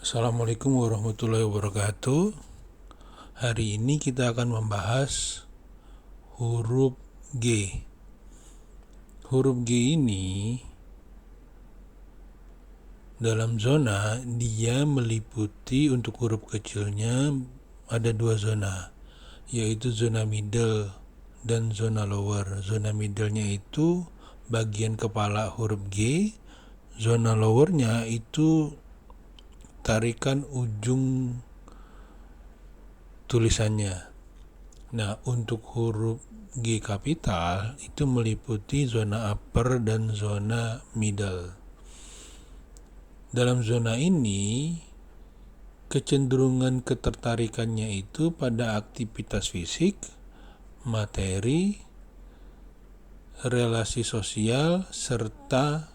Assalamualaikum warahmatullahi wabarakatuh. Hari ini kita akan membahas huruf G. Huruf G ini dalam zona dia meliputi untuk huruf kecilnya ada dua zona, yaitu zona middle dan zona lower. Zona middle-nya itu bagian kepala huruf G, zona lower-nya itu tarikan ujung tulisannya. Nah, untuk huruf G kapital itu meliputi zona upper dan zona middle. Dalam zona ini, kecenderungan ketertarikannya itu pada aktivitas fisik, materi, relasi sosial, serta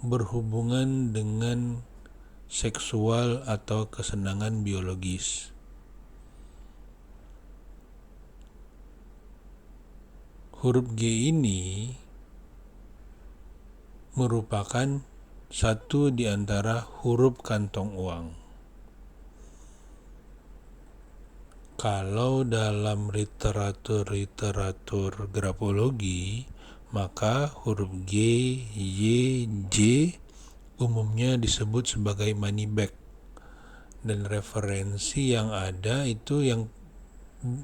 berhubungan dengan seksual atau kesenangan biologis. Huruf G ini merupakan satu di antara huruf kantong uang. Kalau dalam literatur grafologi, maka huruf G, Y, J umumnya disebut sebagai money bag, dan referensi yang ada itu yang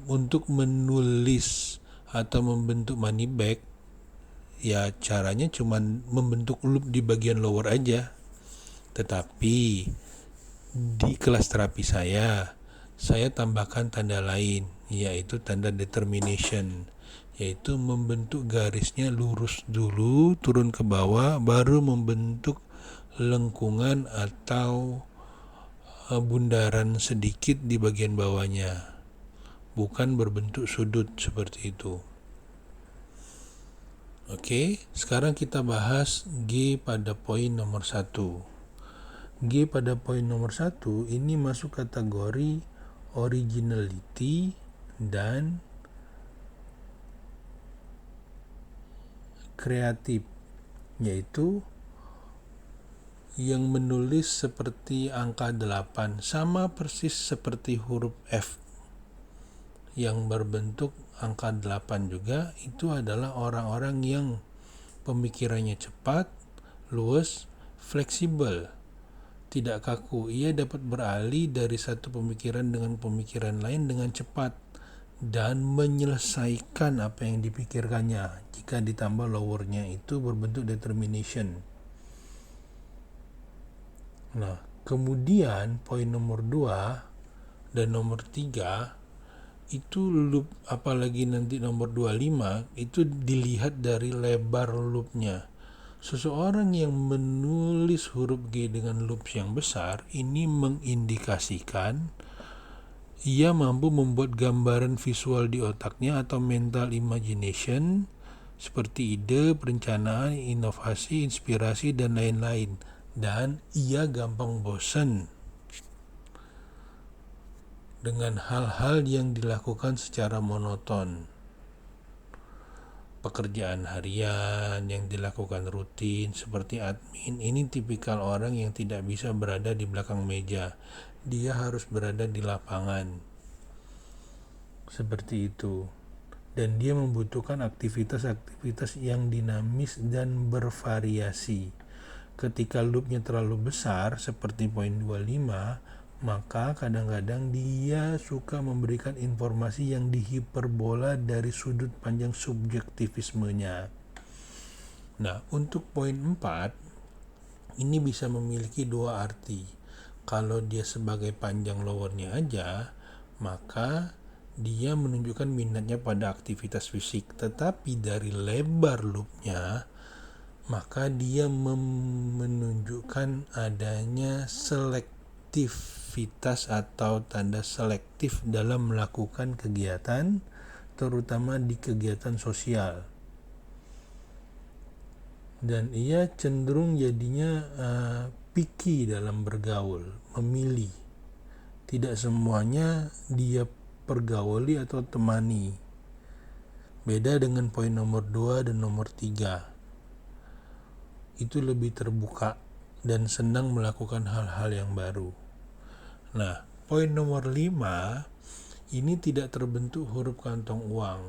untuk menulis atau membentuk money bag, ya caranya cuma membentuk loop di bagian lower aja. Tetapi di kelas terapi saya tambahkan tanda lain, yaitu tanda determination, yaitu membentuk garisnya lurus dulu, turun ke bawah, baru membentuk lengkungan atau bundaran sedikit di bagian bawahnya, bukan berbentuk sudut seperti itu. Oke, sekarang kita bahas G pada poin nomor 1. G pada poin nomor 1 ini masuk kategori originality dan kreatif, yaitu yang menulis seperti angka 8, sama persis seperti huruf F yang berbentuk angka 8 juga. Itu adalah orang-orang yang pemikirannya cepat, luas, fleksibel, tidak kaku. Ia dapat beralih dari satu pemikiran dengan pemikiran lain dengan cepat dan menyelesaikan apa yang dipikirkannya. Jika ditambah lowernya itu berbentuk determination. Nah, kemudian poin nomor 2 dan nomor 3 itu loop, apalagi nanti nomor 25 itu dilihat dari lebar loopnya. Seseorang yang menulis huruf G dengan loop yang besar ini mengindikasikan ia mampu membuat gambaran visual di otaknya atau mental imagination seperti ide, perencanaan, inovasi, inspirasi, dan lain-lain. Dan ia gampang bosan dengan hal-hal yang dilakukan secara monoton. Pekerjaan harian yang dilakukan rutin seperti admin, ini tipikal orang yang tidak bisa berada di belakang meja. Dia harus berada di lapangan. Seperti itu. Dan dia membutuhkan aktivitas-aktivitas yang dinamis dan bervariasi. Ketika loopnya terlalu besar seperti poin 25, maka kadang-kadang dia suka memberikan informasi yang dihiperbola dari sudut pandang subjektivismenya. Nah, untuk poin 4 ini bisa memiliki dua arti. Kalau dia sebagai panjang lowernya aja, maka dia menunjukkan minatnya pada aktivitas fisik. Tetapi dari lebar loopnya, maka dia menunjukkan adanya selektivitas atau tanda selektif dalam melakukan kegiatan, terutama di kegiatan sosial. Dan ia cenderung jadinya picky dalam bergaul, memilih. Tidak semuanya dia pergauli atau temani. Beda dengan poin nomor 2 dan nomor 3. Itu lebih terbuka dan senang melakukan hal-hal yang baru. Nah, poin nomor 5, ini tidak terbentuk huruf kantong uang.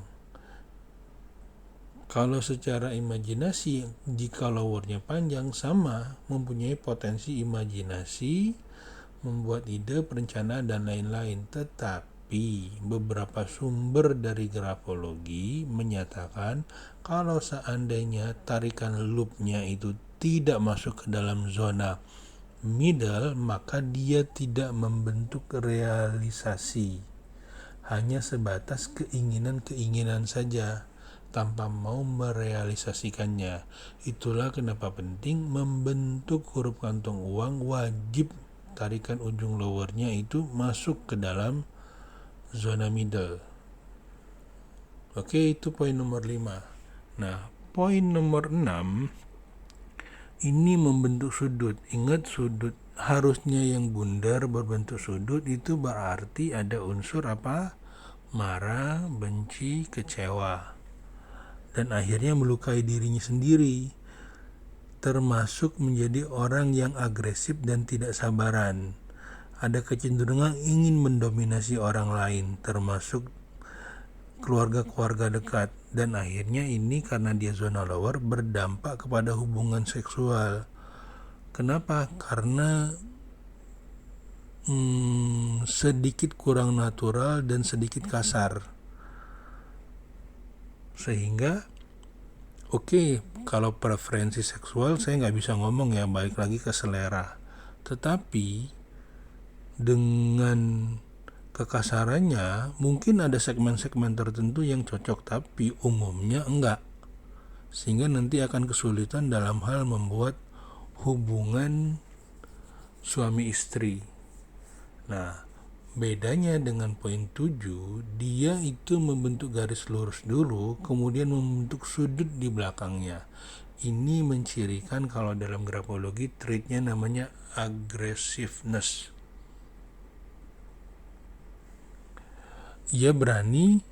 Kalau secara imajinasi, jika lowernya panjang, sama mempunyai potensi imajinasi, membuat ide, perencanaan, dan lain-lain. Tetapi beberapa sumber dari grafologi menyatakan kalau seandainya tarikan loopnya itu tidak masuk ke dalam zona middle, maka dia tidak membentuk realisasi. Hanya sebatas keinginan-keinginan saja, tanpa mau merealisasikannya. Itulah kenapa penting membentuk huruf kantong uang, wajib tarikan ujung lowernya itu masuk ke dalam zona middle. Oke, itu poin nomor 5. Nah, poin nomor 6, ini membentuk sudut. Ingat, sudut harusnya yang bundar berbentuk sudut, itu berarti ada unsur apa? Marah, benci, kecewa, dan akhirnya melukai dirinya sendiri, termasuk menjadi orang yang agresif dan tidak sabaran. Ada kecenderungan ingin mendominasi orang lain, termasuk keluarga-keluarga dekat, dan akhirnya ini karena dia zona lower berdampak kepada hubungan seksual. Kenapa? Karena sedikit kurang natural dan sedikit kasar, sehingga kalau preferensi seksual saya nggak bisa ngomong ya, balik lagi ke selera. Tetapi dengan kekasarannya mungkin ada segmen-segmen tertentu yang cocok, tapi umumnya enggak. Sehingga nanti akan kesulitan dalam hal membuat hubungan suami istri. Nah, bedanya dengan poin 7, dia itu membentuk garis lurus dulu, kemudian membentuk sudut di belakangnya. Ini mencirikan kalau dalam grafologi traitnya namanya aggressiveness. Ia berani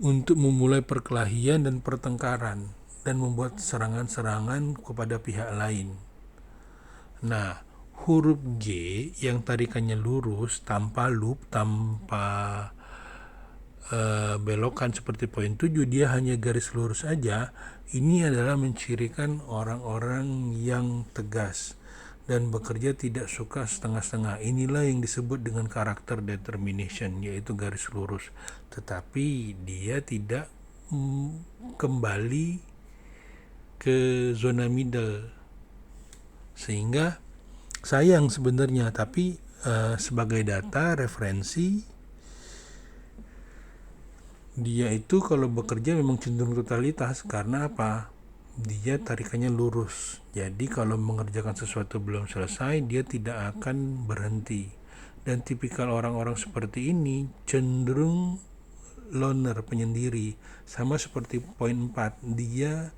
untuk memulai perkelahian dan pertengkaran dan membuat serangan-serangan kepada pihak lain. Nah, huruf G yang tarikannya lurus, tanpa loop, tanpa belokan seperti poin 7, dia hanya garis lurus aja. Ini adalah mencirikan orang-orang yang tegas dan bekerja tidak suka setengah-setengah. Inilah yang disebut dengan karakter determination, yaitu garis lurus. Tetapi dia tidak kembali ke zona middle, sehingga sayang sebenarnya. Tapi sebagai data referensi, dia itu kalau bekerja memang cenderung totalitas. Karena apa? Dia tarikannya lurus, jadi kalau mengerjakan sesuatu belum selesai, dia tidak akan berhenti. Dan tipikal orang-orang seperti ini cenderung loner, penyendiri. Sama seperti poin 4, dia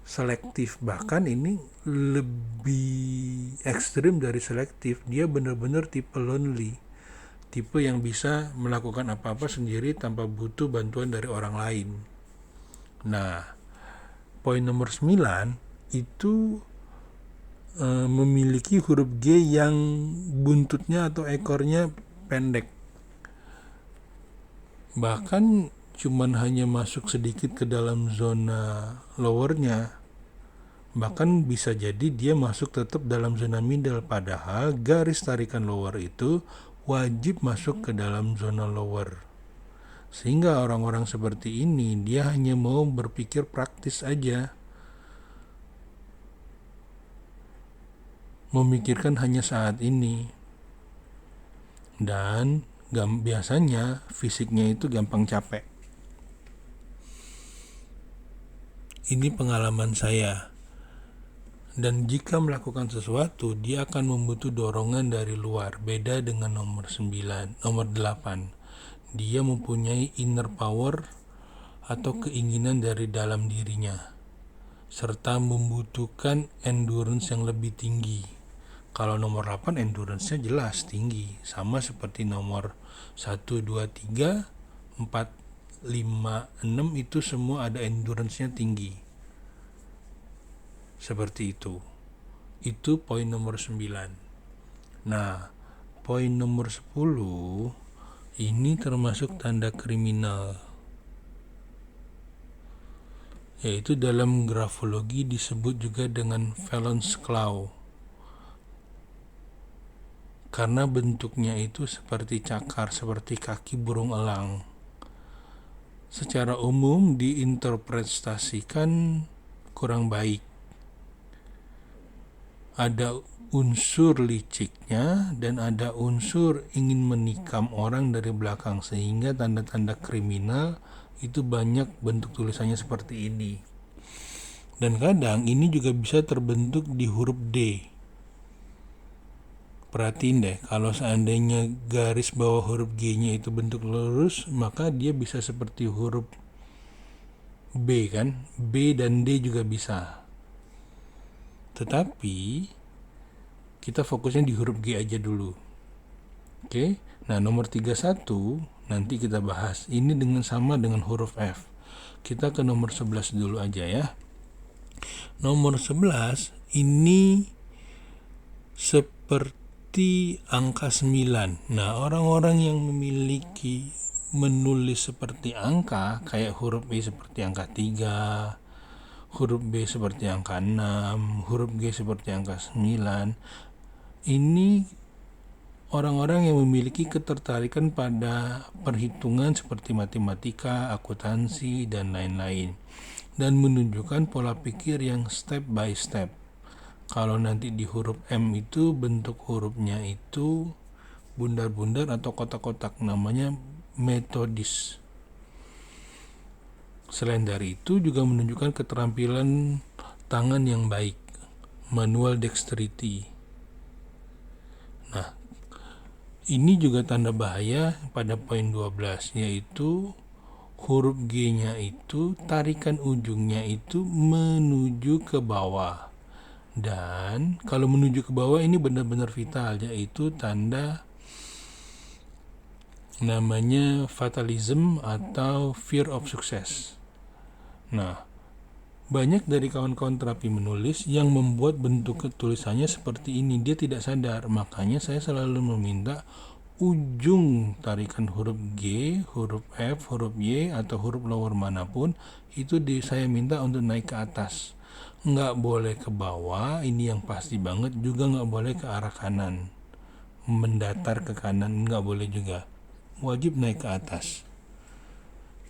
selektif. Bahkan ini lebih ekstrim dari selektif, dia benar-benar tipe lonely, tipe yang bisa melakukan apa-apa sendiri tanpa butuh bantuan dari orang lain. Nah, poin nomor 9 itu memiliki huruf G yang buntutnya atau ekornya pendek. Bahkan cuman hanya masuk sedikit ke dalam zona lowernya. Bahkan bisa jadi dia masuk tetap dalam zona middle, padahal garis tarikan lower itu wajib masuk ke dalam zona lower. Sehingga orang-orang seperti ini dia hanya mau berpikir praktis aja, memikirkan hanya saat ini, dan biasanya fisiknya itu gampang capek. Ini pengalaman saya. Dan jika melakukan sesuatu, dia akan membutuh dorongan dari luar. Beda dengan nomor 8. Dia mempunyai inner power atau keinginan dari dalam dirinya, serta membutuhkan endurance yang lebih tinggi. Kalau nomor 8 endurance-nya jelas tinggi, sama seperti nomor 1, 2, 3, 4, 5, 6 itu semua ada endurance-nya tinggi. Seperti itu. Itu poin nomor 9. Nah, poin nomor 10 ini termasuk tanda kriminal, yaitu dalam grafologi disebut juga dengan valence claw, karena bentuknya itu seperti cakar, seperti kaki burung elang. Secara umum diinterpretasikan kurang baik. Ada unsur liciknya dan ada unsur ingin menikam orang dari belakang, sehingga tanda-tanda kriminal itu banyak bentuk tulisannya seperti ini. Dan kadang ini juga bisa terbentuk di huruf D. Perhatiin deh, kalau seandainya garis bawah huruf G-nya itu bentuk lurus, maka dia bisa seperti huruf B kan? B dan D juga bisa. Tetapi kita fokusnya di huruf G aja dulu. Oke. Nah, nomor 31 nanti kita bahas. Ini sama dengan huruf F. Kita ke nomor 11 dulu aja ya. Nomor 11 ini seperti angka 9. Nah, orang-orang yang memiliki menulis seperti angka, kayak huruf E seperti angka 3, huruf B seperti angka 6, huruf G seperti angka 9, ini orang-orang yang memiliki ketertarikan pada perhitungan seperti matematika, akuntansi, dan lain-lain, dan menunjukkan pola pikir yang step by step. Kalau nanti di huruf M itu bentuk hurufnya itu bundar-bundar atau kotak-kotak, namanya metodis. Selain dari itu juga menunjukkan keterampilan tangan yang baik, manual dexterity. Nah, ini juga tanda bahaya pada poin 12, yaitu huruf G-nya itu tarikan ujungnya itu menuju ke bawah. Dan kalau menuju ke bawah ini benar-benar vital, yaitu tanda namanya fatalism atau fear of success. Nah, banyak dari kawan-kawan terapi menulis yang membuat bentuk tulisannya seperti ini. Dia tidak sadar, makanya saya selalu meminta ujung tarikan huruf G, huruf F, huruf Y, atau huruf lower manapun, itu saya minta untuk naik ke atas. Nggak boleh ke bawah, ini yang pasti banget. Juga nggak boleh ke arah kanan, mendatar ke kanan, nggak boleh juga. Wajib naik ke atas.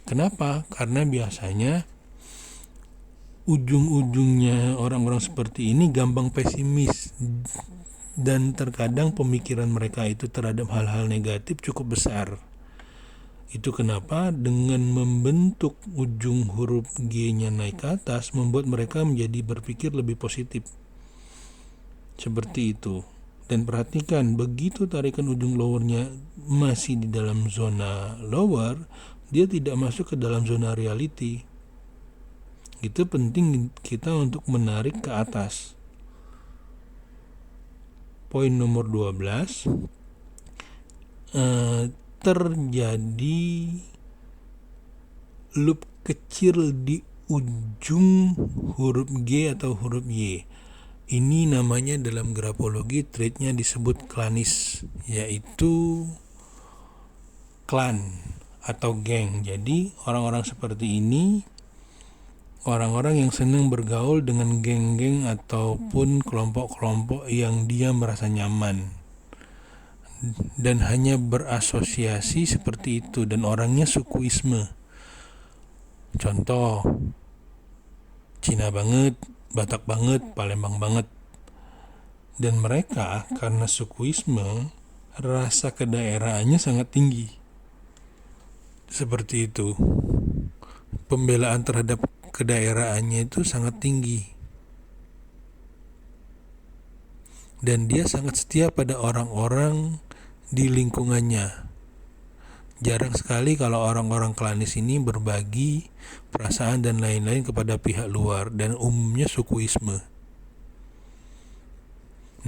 Kenapa? Karena biasanya ujung-ujungnya orang-orang seperti ini gampang pesimis, dan terkadang pemikiran mereka itu terhadap hal-hal negatif cukup besar. Itu kenapa dengan membentuk ujung huruf G-nya naik ke atas membuat mereka menjadi berpikir lebih positif. Seperti itu. Dan perhatikan, begitu tarikan ujung lowernya masih di dalam zona lower, dia tidak masuk ke dalam zona reality. Itu penting kita untuk menarik ke atas. Poin nomor 12, terjadi loop kecil di ujung huruf G atau huruf Y. Ini namanya dalam grafologi trait-nya disebut klanis, yaitu klan atau geng. Jadi orang-orang seperti ini orang-orang yang senang bergaul dengan geng-geng ataupun kelompok-kelompok yang dia merasa nyaman dan hanya berasosiasi seperti itu, dan orangnya sukuisme. Contoh, Cina banget, Batak banget, Palembang banget. Dan mereka karena sukuisme, rasa kedaerahannya sangat tinggi. Seperti itu. Pembelaan terhadap kedaerahannya itu sangat tinggi. Dan dia sangat setia pada orang-orang di lingkungannya. Jarang sekali kalau orang-orang klanis ini berbagi perasaan dan lain-lain kepada pihak luar, dan umumnya sukuisme.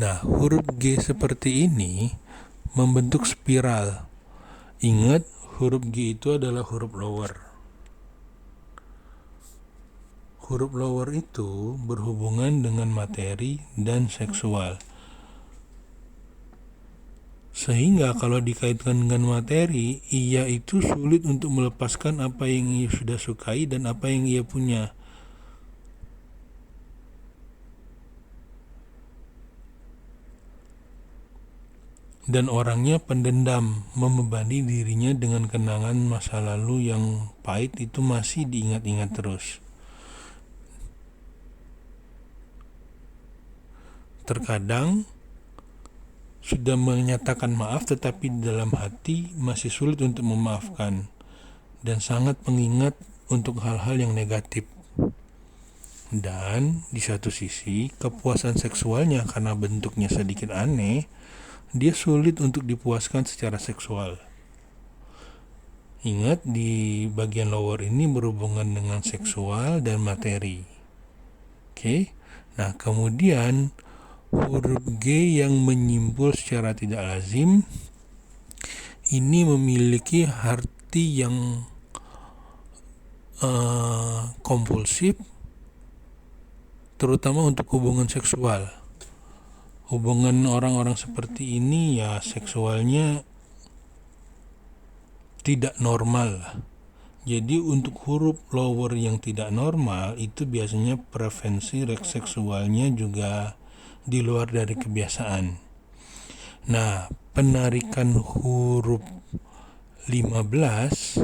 Nah, huruf G seperti ini membentuk spiral. Ingat, huruf G itu adalah huruf lower. Huruf lower itu berhubungan dengan materi dan seksual. Sehingga kalau dikaitkan dengan materi, ia itu sulit untuk melepaskan apa yang ia sudah sukai dan apa yang ia punya. Dan orangnya pendendam, membebani dirinya dengan kenangan masa lalu yang pahit itu masih diingat-ingat terus. Terkadang sudah menyatakan maaf tetapi di dalam hati masih sulit untuk memaafkan dan sangat mengingat untuk hal-hal yang negatif. Dan di satu sisi kepuasan seksualnya karena bentuknya sedikit aneh, dia sulit untuk dipuaskan secara seksual. Ingat, di bagian lower ini berhubungan dengan seksual dan materi. Oke. Nah, kemudian huruf G yang menyimpul secara tidak lazim ini memiliki arti yang kompulsif, terutama untuk hubungan seksual. Hubungan orang-orang seperti ini ya seksualnya tidak normal. Jadi untuk huruf lower yang tidak normal itu biasanya preferensi seksualnya juga di luar dari kebiasaan. Nah, penarikan huruf 16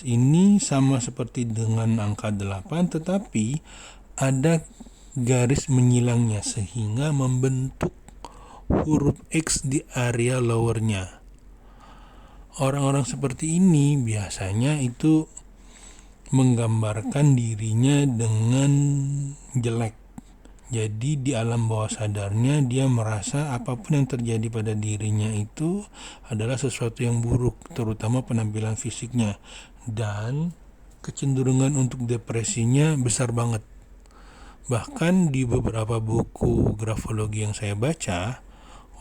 ini sama seperti dengan angka 8, tetapi ada garis menyilangnya sehingga membentuk huruf X di area lowernya. Orang-orang seperti ini biasanya itu menggambarkan dirinya dengan jelek. Jadi di alam bawah sadarnya dia merasa apapun yang terjadi pada dirinya itu adalah sesuatu yang buruk, terutama penampilan fisiknya, dan kecenderungan untuk depresinya besar banget. Bahkan di beberapa buku grafologi yang saya baca,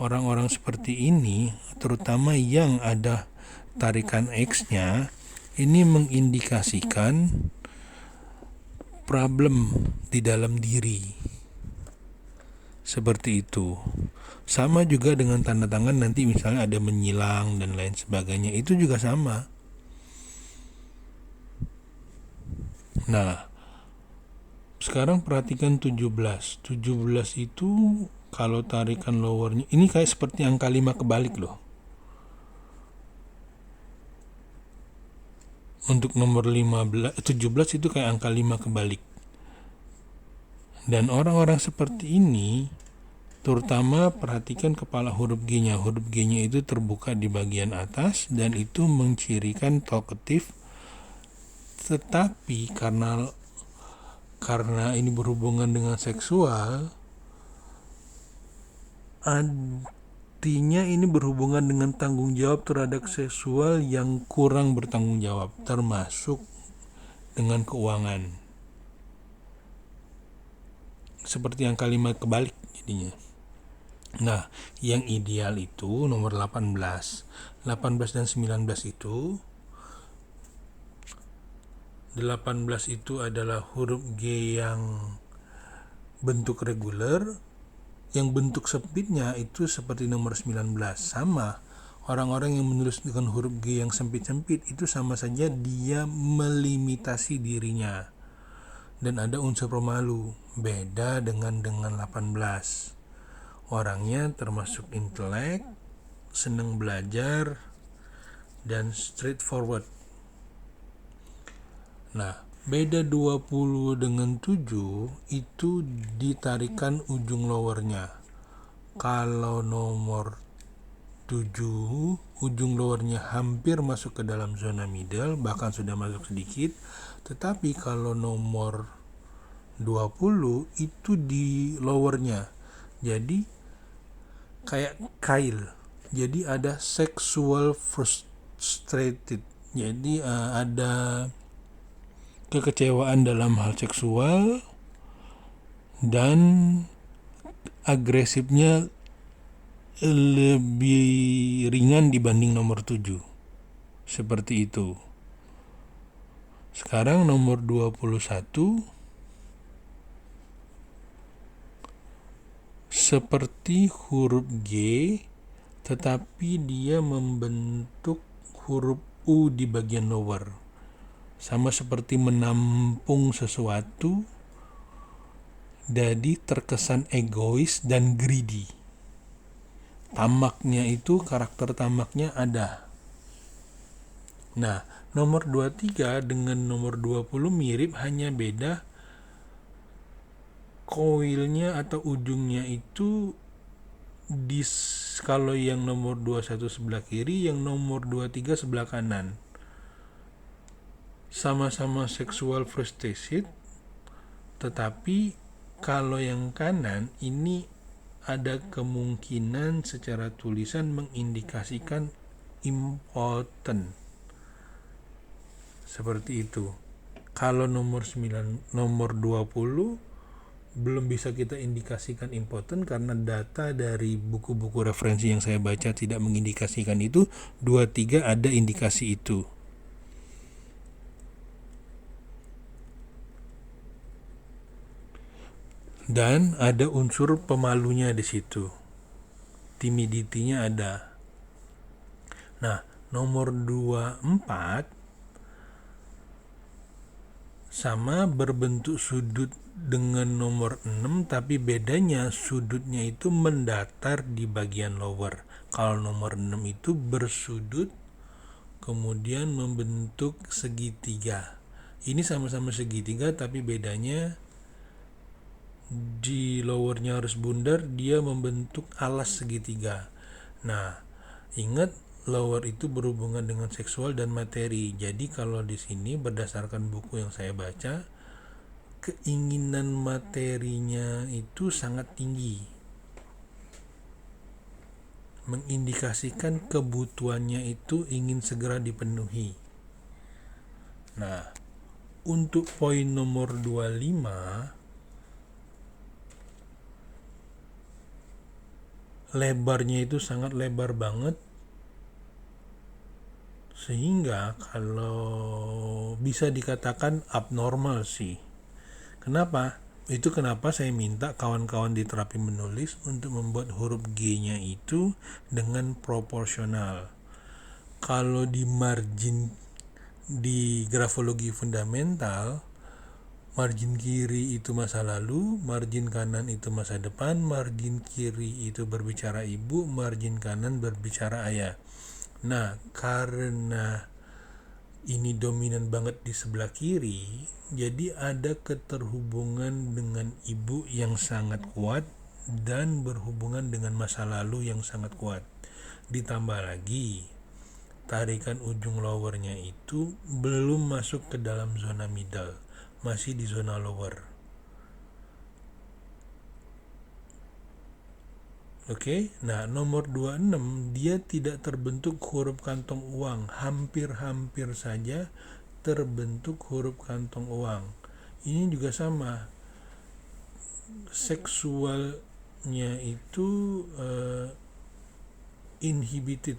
orang-orang seperti ini, terutama yang ada tarikan X-nya, ini mengindikasikan problem di dalam diri. Seperti itu. Sama juga dengan tanda tangan nanti misalnya ada menyilang dan lain sebagainya, itu juga sama. Nah, sekarang perhatikan 17 itu kalau tarikan lowernya ini kayak seperti angka 5 kebalik loh. Untuk nomor 17 itu kayak angka 5 kebalik. Dan orang-orang seperti ini, terutama perhatikan kepala huruf G-nya. Huruf G-nya itu terbuka di bagian atas dan itu mencirikan talkative. Tetapi karena ini berhubungan dengan seksual, artinya ini berhubungan dengan tanggung jawab terhadap seksual yang kurang bertanggung jawab, termasuk dengan keuangan. Seperti angka 5 kebalik jadinya. Nah, yang ideal itu nomor 18 dan 19 itu 18 itu adalah huruf G yang bentuk reguler, yang bentuk sempitnya itu seperti nomor 19. Sama, orang-orang yang menulis dengan huruf G yang sempit-sempit itu sama saja dia melimitasi dirinya. Dan ada unsur pemalu, beda dengan 18. Orangnya termasuk intelek, senang belajar, dan straightforward. Nah, beda 20 dengan 7 itu ditarikan ujung lowernya. Kalau nomor 7 ujung lowernya hampir masuk ke dalam zona middle, bahkan sudah masuk sedikit. Tetapi kalau nomor 20 itu di lowernya. Jadi kayak kail. Jadi ada sexual frustrated. Jadi ada kekecewaan dalam hal seksual dan agresifnya lebih ringan dibanding nomor 7. Seperti itu. Sekarang nomor 21 seperti huruf G, tetapi dia membentuk huruf U di bagian lower. Sama seperti menampung sesuatu, jadi terkesan egois dan greedy. Tamaknya itu, karakter tamaknya ada. Nah, nomor 23 dengan nomor 20 mirip, hanya beda koilnya atau ujungnya itu kalau yang nomor 21 sebelah kiri, yang nomor 23 sebelah kanan. Sama-sama seksual frustration, tetapi kalau yang kanan ini ada kemungkinan secara tulisan mengindikasikan impotent. Seperti itu. Kalau nomor 9, nomor 20 belum bisa kita indikasikan impotent karena data dari buku-buku referensi yang saya baca tidak mengindikasikan itu. 23 ada indikasi itu. Dan ada unsur pemalunya di situ. Timidity-nya ada. Nah, nomor 24 sama berbentuk sudut dengan nomor 6, tapi bedanya sudutnya itu mendatar di bagian lower. Kalau nomor 6 itu bersudut kemudian membentuk segitiga. Ini sama-sama segitiga, tapi bedanya di lowernya harus bundar, dia membentuk alas segitiga. Nah, ingat lower itu berhubungan dengan seksual dan materi. Jadi kalau di sini berdasarkan buku yang saya baca, keinginan materinya itu sangat tinggi, mengindikasikan kebutuhannya itu ingin segera dipenuhi. Nah, untuk poin nomor 25, lebarnya itu sangat lebar banget, sehingga kalau bisa dikatakan abnormal sih. Kenapa? Itu kenapa saya minta kawan-kawan di terapi menulis untuk membuat huruf G-nya itu dengan proporsional. Kalau di margin di grafologi fundamental, margin kiri itu masa lalu, margin kanan itu masa depan, margin kiri itu berbicara ibu, margin kanan berbicara ayah. Nah, karena ini dominan banget di sebelah kiri, jadi ada keterhubungan dengan ibu yang sangat kuat dan berhubungan dengan masa lalu yang sangat kuat. Ditambah lagi, tarikan ujung lowernya itu belum masuk ke dalam zona middle, masih di zona lower. Oke, nah nomor 26 dia tidak terbentuk huruf kantong uang, hampir-hampir saja terbentuk huruf kantong uang. Ini juga sama, seksualnya itu inhibited.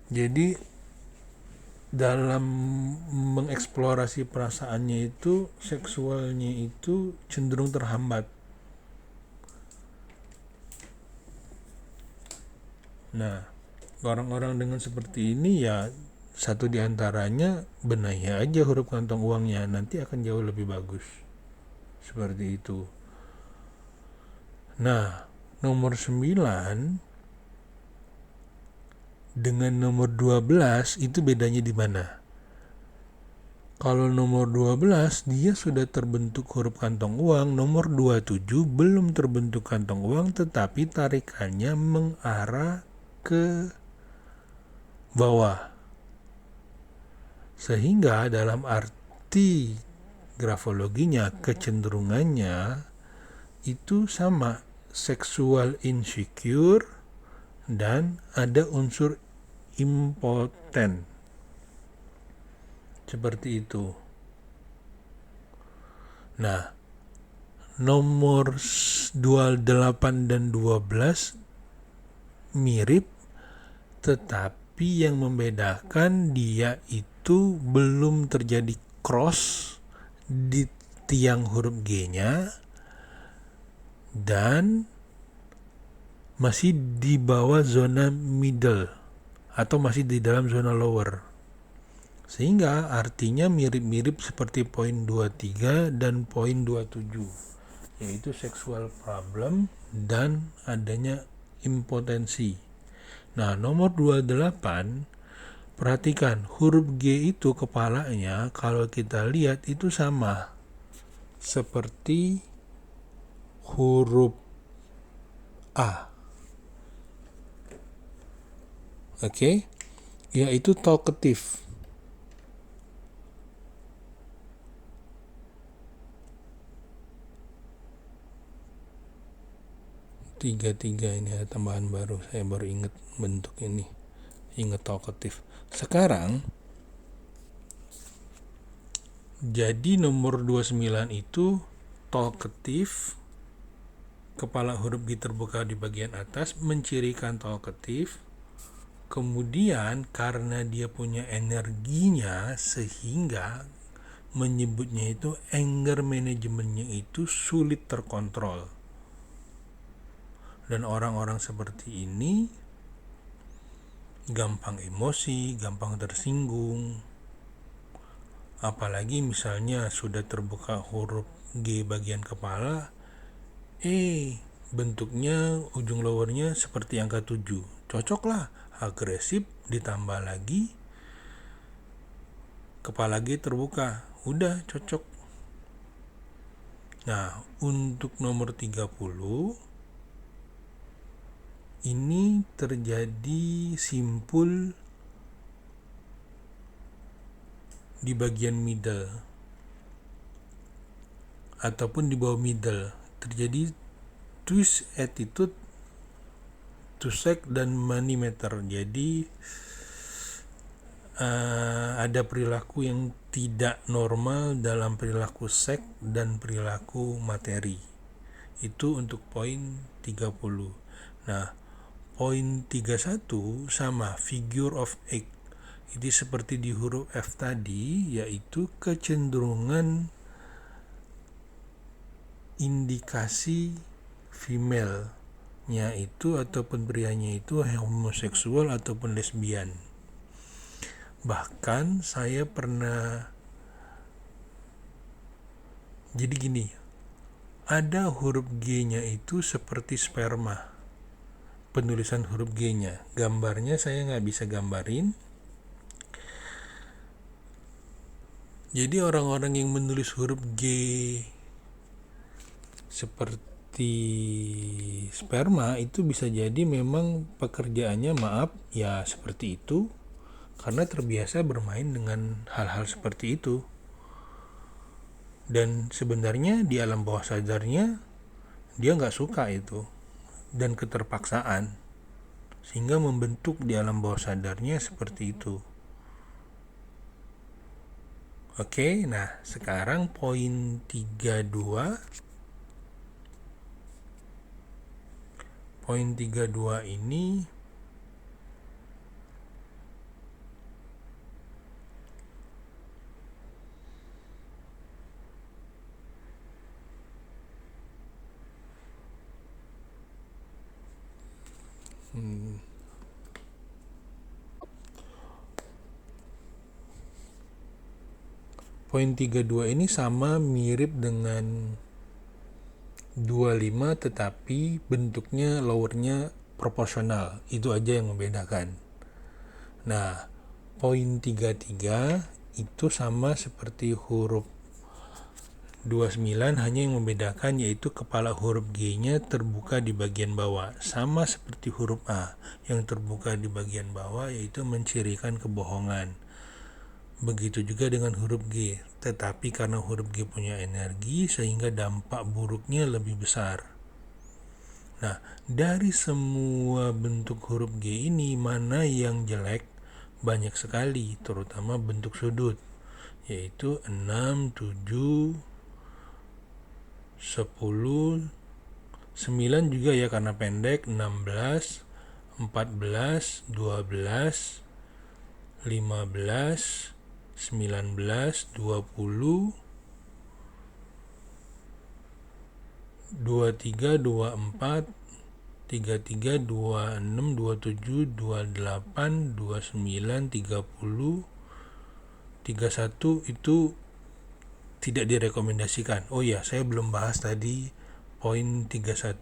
Jadi dalam mengeksplorasi perasaannya itu, seksualnya itu cenderung terhambat. Nah, orang-orang dengan seperti ini ya satu diantaranya benahi aja huruf kantong uangnya, nanti akan jauh lebih bagus. Seperti itu. Nah, nomor 9 dengan nomor 12 itu bedanya di mana? Kalau nomor 12 dia sudah terbentuk huruf kantong uang, nomor 27 belum terbentuk kantong uang tetapi tarikannya mengarah ke bawah. Sehingga dalam arti grafologinya, kecenderungannya itu sama, seksual insecure dan ada unsur impotent. Seperti itu. Nah, nomor 28 dan 12 mirip, tetapi yang membedakan dia itu belum terjadi cross di tiang huruf G-nya dan masih di bawah zona middle atau masih di dalam zona lower. Sehingga artinya mirip-mirip seperti poin 23 dan poin 27, yaitu sexual problem dan adanya impotensi. Nah, nomor 28, perhatikan huruf G itu kepalanya kalau kita lihat itu sama seperti huruf A. Oke, yaitu talkative. Tiga ini ada tambahan baru, saya baru ingat bentuk ini, ingat talkative. Sekarang jadi nomor 29 itu talkative, kepala huruf G terbuka di bagian atas mencirikan talkative. Kemudian karena dia punya energinya sehingga menyebutnya itu anger manajemennya itu sulit terkontrol. Dan orang-orang seperti ini gampang emosi, gampang tersinggung. Apalagi misalnya sudah terbuka huruf G bagian kepala, bentuknya ujung lowernya seperti angka 7. Cocok lah, agresif, ditambah lagi kepala G terbuka. Udah cocok. Nah, untuk nomor 30 ini terjadi simpul di bagian middle ataupun di bawah middle. Terjadi twist attitude, tusek dan manimeter. Jadi ada perilaku yang tidak normal dalam perilaku seks dan perilaku materi. Itu untuk poin 30. Nah, poin 31 sama figure of 8. Ini seperti di huruf F tadi, yaitu kecenderungan indikasi female-nya itu ataupun prianya itu homoseksual ataupun lesbian. Bahkan saya pernah, jadi gini, ada huruf G-nya itu seperti sperma. Penulisan huruf G-nya, gambarnya saya nggak bisa gambarin. Jadi orang-orang yang menulis huruf G seperti sperma itu bisa jadi memang pekerjaannya, maaf ya, seperti itu karena terbiasa bermain dengan hal-hal seperti itu. Dan sebenarnya di alam bawah sadarnya dia nggak suka itu dan keterpaksaan, sehingga membentuk di alam bawah sadarnya seperti itu. Oke, nah sekarang poin 32. Poin 32 ini poin 32 ini sama mirip dengan 25, tetapi bentuknya lowernya proporsional. Itu aja yang membedakan. Nah, poin 33 itu sama seperti huruf 29, hanya yang membedakan yaitu kepala huruf G-nya terbuka di bagian bawah. Sama seperti huruf A yang terbuka di bagian bawah, yaitu mencirikan kebohongan. Begitu juga dengan huruf G, tetapi karena huruf G punya energi sehingga dampak buruknya lebih besar. Nah, dari semua bentuk huruf G ini, mana yang jelek? Banyak sekali, terutama bentuk sudut, yaitu 6, 7, 10, 9 juga ya karena pendek, 16, 14, 12, 15, 19, 20, 23, 24, 33, 26, 27, 28, 29, 30, 31 itu tidak direkomendasikan. Oh ya, saya belum bahas tadi poin 31.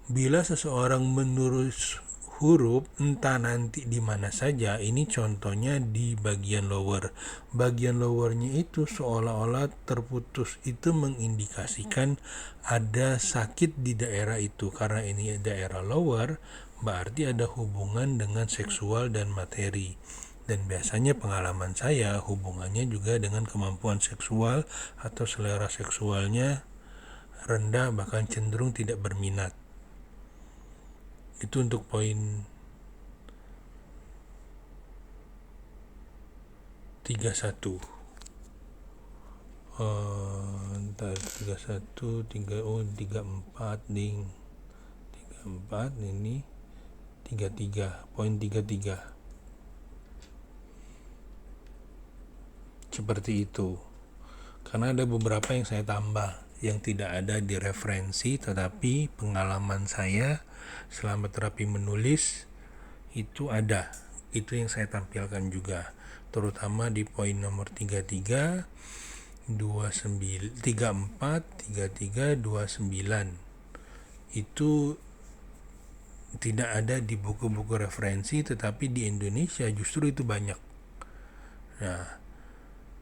Bila seseorang menulis huruf entah nanti di mana saja, ini contohnya di bagian lower. Bagian lowernya itu seolah-olah terputus, itu mengindikasikan ada sakit di daerah itu. Karena ini daerah lower, berarti ada hubungan dengan seksual dan materi. Dan biasanya pengalaman saya hubungannya juga dengan kemampuan seksual atau selera seksualnya rendah, bahkan cenderung tidak berminat. Itu untuk poin 31. 31, 34 ding. 34 ini 33, poin 33. Seperti itu. Karena ada beberapa yang saya tambah yang tidak ada di referensi, tetapi pengalaman saya selama terapi menulis itu ada. Itu yang saya tampilkan juga, terutama di poin nomor 33, 29, 34, 33, 29. Itu tidak ada di buku-buku referensi, tetapi di Indonesia justru itu banyak. Nah,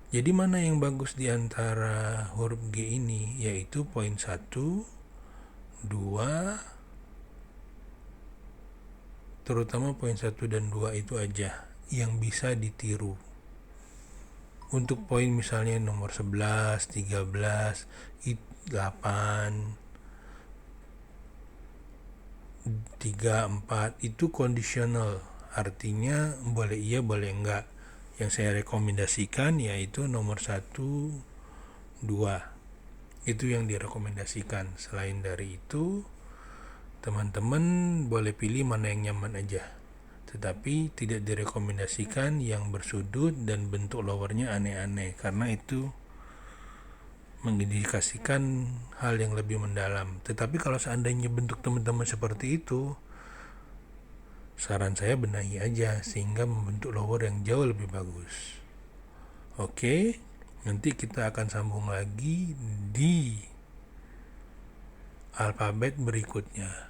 jadi mana yang bagus di antara huruf G ini? Yaitu poin 1, 2, terutama poin 1 dan 2 itu aja yang bisa ditiru. Untuk poin misalnya nomor 11, 13, 8, 3, 4 itu kondisional. Artinya boleh iya boleh enggak. Yang saya rekomendasikan yaitu nomor 1, 2. Itu yang direkomendasikan. Selain dari itu, teman-teman boleh pilih mana yang nyaman aja. Tetapi tidak direkomendasikan yang bersudut dan bentuk lowernya aneh-aneh, karena itu mengindikasikan hal yang lebih mendalam. Tetapi kalau seandainya bentuk teman-teman seperti itu, saran saya benahi aja sehingga membentuk lower yang jauh lebih bagus. Oke, nanti kita akan sambung lagi di alfabet berikutnya.